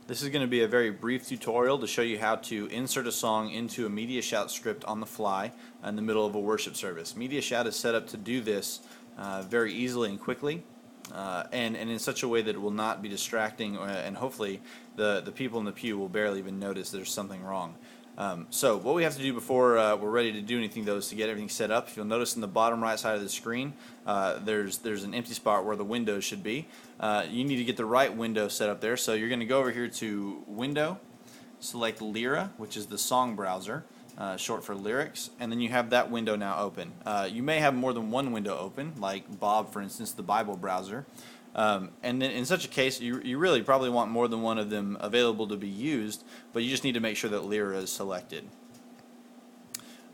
This is going to be a very brief tutorial to show you how to insert a song into a Media Shout script on the fly in the middle of a worship service. Media Shout is set up to do this very easily and quickly and in such a way that it will not be distracting and hopefully the people in the pew will barely even notice there's something wrong. So what we have to do before we're ready to do anything though is to get everything set up. If you'll notice in the bottom right side of the screen there's an empty spot where the windows should be. You need to get the right window set up there, so you're going to go over here to Window, select Lyra, which is the song browser, short for lyrics, and then you have that window now open. You may have more than one window open, like Bob, for instance, the Bible browser. And then in such a case, you really probably want more than one of them available to be used, but you just need to make sure that Lyra is selected.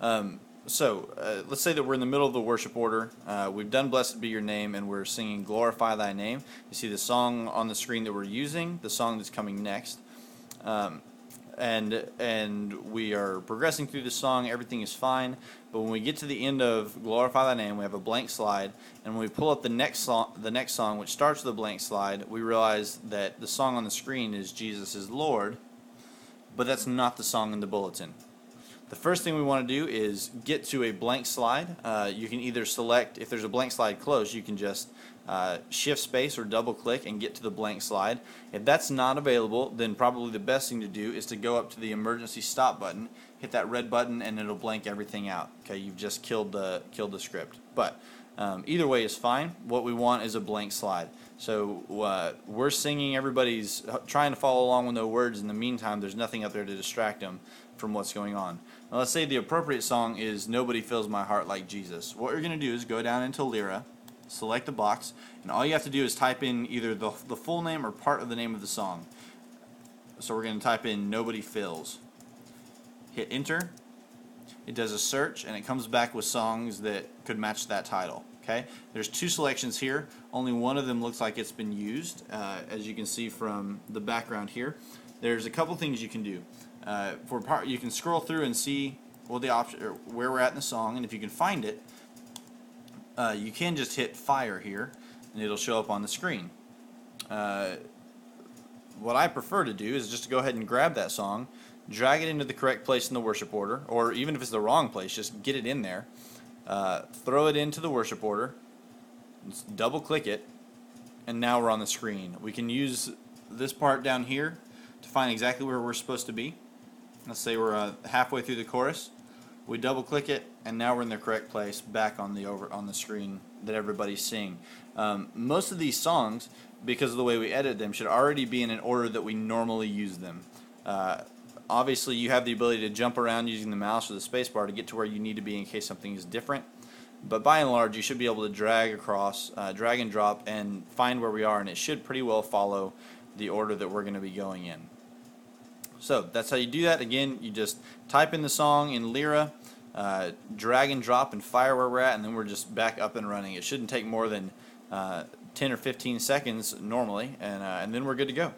Let's say that we're in the middle of the worship order. We've done Blessed Be Your Name, and we're singing Glorify Thy Name. You see the song on the screen that we're using, the song that's coming next. And we are progressing through the song. Everything is fine, but when we get to the end of Glorify Thy Name, we have a blank slide, and when we pull up the next song, which starts with a blank slide, we realize that the song on the screen is Jesus is Lord, but that's not the song in the bulletin. The first thing we want to do is get to a blank slide. You can either select, if there's a blank slide close, you can just shift space or double click and get to the blank slide. If that's not available, then probably the best thing to do is to go up to the emergency stop button, hit that red button, and it'll blank everything out. Okay, you've just killed the script. But either way is fine. What we want is a blank slide. So we're singing, everybody's trying to follow along with no words. In the meantime, there's nothing up there to distract them from what's going on. Now let's say the appropriate song is Nobody Fills My Heart Like Jesus. What you're going to do is go down into Lyra, select the box, and all you have to do is type in either the full name or part of the name of the song. So we're going to type in Nobody Fills. Hit enter. It does a search, and it comes back with songs that could match that title. Okay, there's two selections here. Only one of them looks like it's been used, as you can see from the background here. There's a couple things you can do. You can scroll through and see what the option, or where we're at in the song, and if you can find it, you can just hit fire here, and it'll show up on the screen. What I prefer to do is just to go ahead and grab that song, drag it into the correct place in the worship order, or even if it's the wrong place, just get it in there. Throw it into the worship order, double click it, and now we're on the screen. We can use this part down here to find exactly where we're supposed to be. Let's say we're halfway through the chorus. We double click it, and now we're in the correct place, back on the screen that everybody's seeing. Most of these songs, because of the way we edit them, should already be in an order that we normally use them. Obviously, you have the ability to jump around using the mouse or the spacebar to get to where you need to be in case something is different. But by and large, you should be able to drag across, drag and drop, and find where we are, and it should pretty well follow the order that we're going to be going in. So that's how you do that. Again, you just type in the song in Lyra, drag and drop and fire where we're at, and then we're just back up and running. It shouldn't take more than 10 or 15 seconds normally, and then we're good to go.